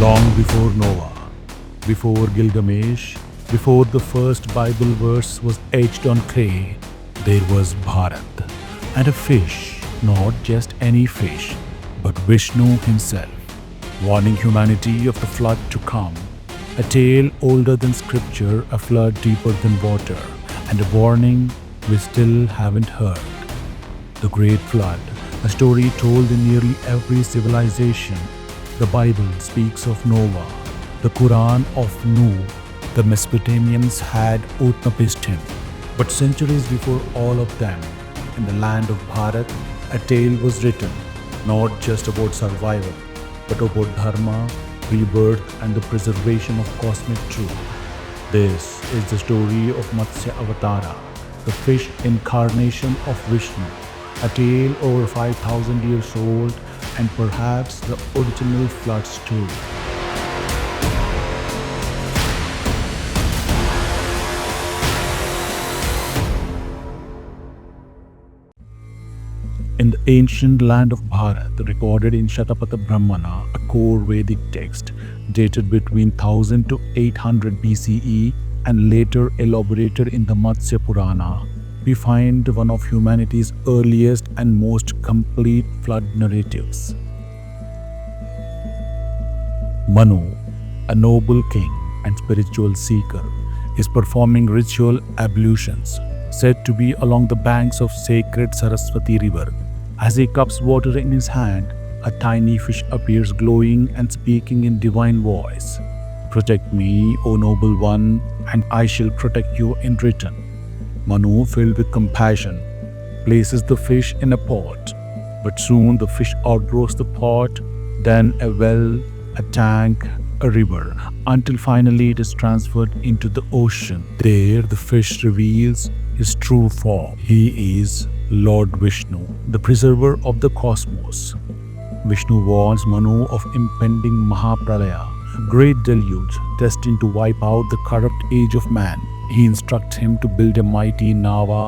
Long before Noah, before Gilgamesh, before the first Bible verse was etched on clay, there was Bharat. And a fish, not just any fish, but Vishnu himself, warning humanity of the flood to come. A tale older than scripture, a flood deeper than water, and a warning we still haven't heard. The Great Flood, a story told in nearly every civilization. The Bible speaks of Noah, the Quran of Nuh. The Mesopotamians had Utnapishtim. But centuries before all of them, in the land of Bharat, a tale was written, not just about survival, but about Dharma, rebirth, and the preservation of cosmic truth. This is the story of Matsya Avatar, the fish incarnation of Vishnu, a tale over 5,000 years old and perhaps the original flood story. In the ancient land of Bharat, recorded in Shatapatha Brahmana, a core Vedic text dated between 1000 to 800 BCE and later elaborated in the Matsya Purana, we find one of humanity's earliest and most complete flood narratives. Manu, a noble king and spiritual seeker, is performing ritual ablutions, said to be along the banks of sacred Saraswati river. As he cups water in his hand, a tiny fish appears glowing and speaking in divine voice. "Protect me, O noble one, and I shall protect you in return." Manu, filled with compassion, places the fish in a pot. But soon the fish outgrows the pot, then a well, a tank, a river, until finally it is transferred into the ocean. There the fish reveals his true form. He is Lord Vishnu, the preserver of the cosmos. Vishnu warns Manu of impending Mahapralaya, a great deluge destined to wipe out the corrupt age of man. He instructs him to build a mighty Nava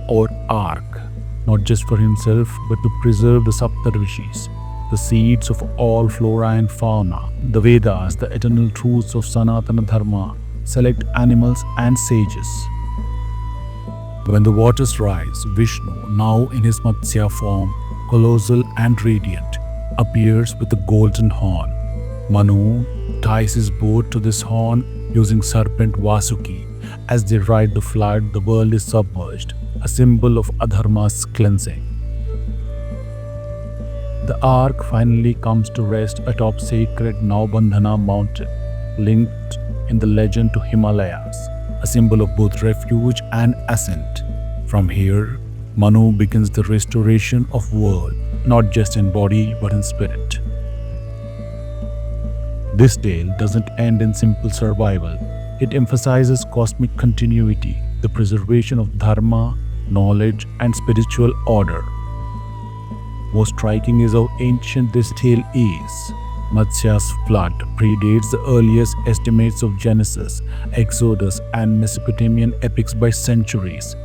or ark, not just for himself but to preserve the Saptarishis, the seeds of all flora and fauna. The Vedas, the eternal truths of Sanatana Dharma, select animals and sages. When the waters rise, Vishnu, now in his Matsya form, colossal and radiant, appears with a golden horn. Manu ties his boat to this horn using serpent Vasuki. As they ride the flood, the world is submerged, a symbol of Adharma's cleansing. The ark finally comes to rest atop sacred Naubandhana mountain, linked in the legend to Himalayas, a symbol of both refuge and ascent. From here, Manu begins the restoration of world, not just in body but in spirit. This tale doesn't end in simple survival. It emphasizes cosmic continuity, the preservation of dharma, knowledge, and spiritual order. Most striking is how ancient this tale is. Matsya's flood predates the earliest estimates of Genesis, Exodus, and Mesopotamian epics by centuries.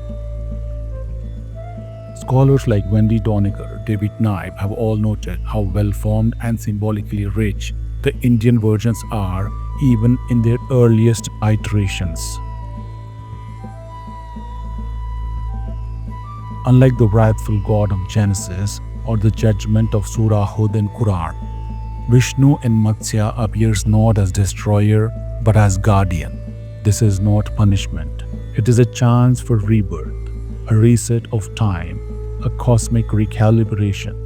Scholars like Wendy Doniger, David Knipe have all noted how well-formed and symbolically rich the Indian versions are, even in their earliest iterations. Unlike the wrathful god of Genesis or the judgment of Surah Hud in Quran, Vishnu in Matsya appears not as destroyer but as guardian. This is not punishment. It is a chance for rebirth, a reset of time, a cosmic recalibration.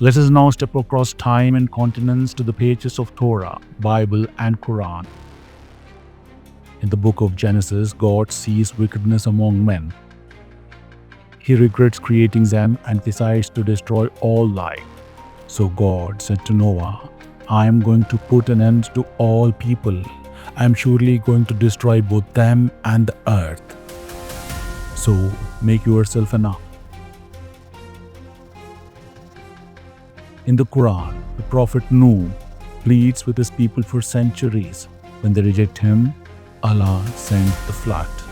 Let us now step across time and continents to the pages of Torah, Bible, and Quran. In the book of Genesis, God sees wickedness among men. He regrets creating them and decides to destroy all life. So God said to Noah, "I am going to put an end to all people. I am surely going to destroy both them and the earth. So make yourself enough." In the Quran, the Prophet Nuh pleads with his people for centuries. When they reject him, Allah sent the flood,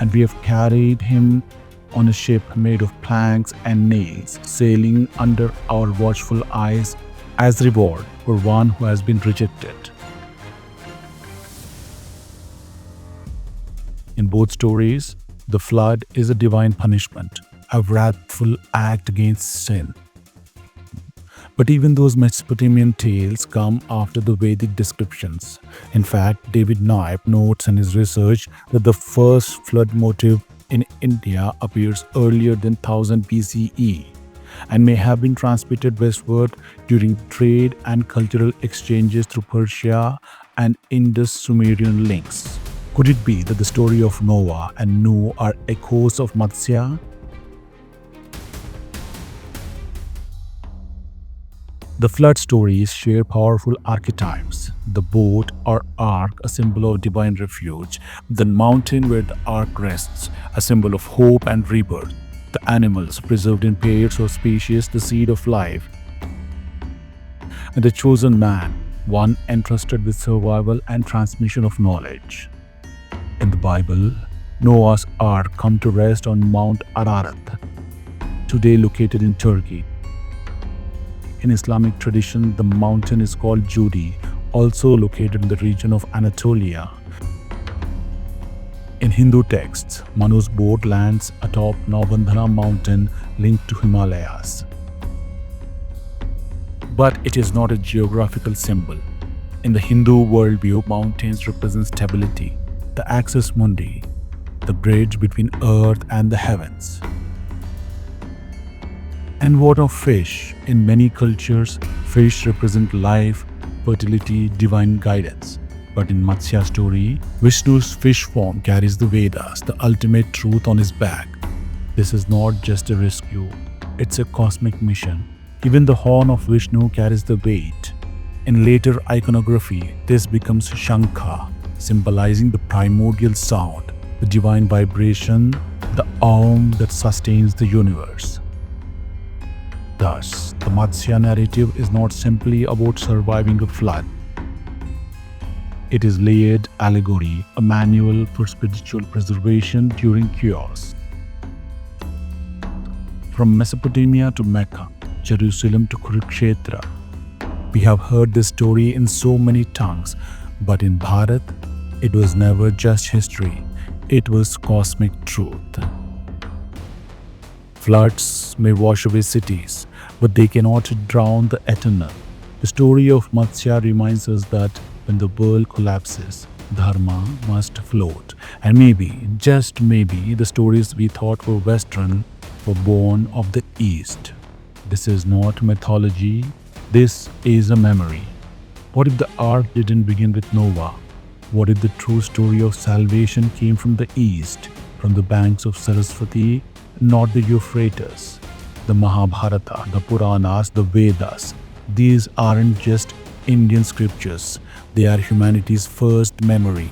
and we have carried him on a ship made of planks and nails, sailing under our watchful eyes as reward for one who has been rejected. In both stories, the flood is a divine punishment, a wrathful act against sin. But even those Mesopotamian tales come after the Vedic descriptions. In fact, David Knipe notes in his research that the first flood motif in India appears earlier than 1000 BCE and may have been transmitted westward during trade and cultural exchanges through Persia and Indus-Sumerian links. Could it be that the story of Noah and Nuh are echoes of Matsya? The flood stories share powerful archetypes. The boat or ark, a symbol of divine refuge. The mountain where the ark rests, a symbol of hope and rebirth. The animals preserved in pairs or species, the seed of life. And the chosen man, one entrusted with survival and transmission of knowledge. In the Bible, Noah's ark comes to rest on Mount Ararat, today located in Turkey. In Islamic tradition, the mountain is called Judi, also located in the region of Anatolia. In Hindu texts, Manu's boat lands atop Navbandhana mountain linked to Himalayas. But it is not a geographical symbol. In the Hindu worldview, mountains represent stability, the axis mundi, the bridge between earth and the heavens. And what of fish? In many cultures, fish represent life, fertility, divine guidance. But in Matsya's story, Vishnu's fish form carries the Vedas, the ultimate truth on his back. This is not just a rescue, it's a cosmic mission. Even the horn of Vishnu carries the weight. In later iconography, this becomes Shankha, symbolizing the primordial sound, the divine vibration, the Aum that sustains the universe. Thus, the Matsya narrative is not simply about surviving a flood. It is layered allegory, a manual for spiritual preservation during chaos. From Mesopotamia to Mecca, Jerusalem to Kurukshetra, we have heard this story in so many tongues, but in Bharat, it was never just history, it was cosmic truth. Floods may wash away cities, but they cannot drown the eternal. The story of Matsya reminds us that when the world collapses, Dharma must float. And maybe, just maybe, the stories we thought were Western were born of the East. This is not mythology, this is a memory. What if the ark didn't begin with Noah? What if the true story of salvation came from the East, from the banks of Saraswati, not the Euphrates? The Mahabharata, the Puranas, the Vedas, these aren't just Indian scriptures, they are humanity's first memory.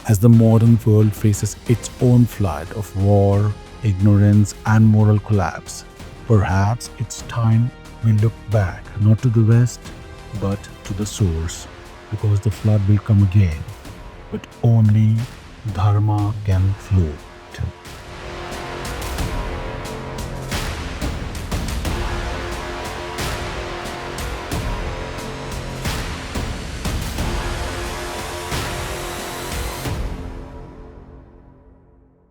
As the modern world faces its own flood of war, ignorance, and moral collapse, perhaps it's time we look back, not to the West, but to the source, because the flood will come again, but only Dharma can float.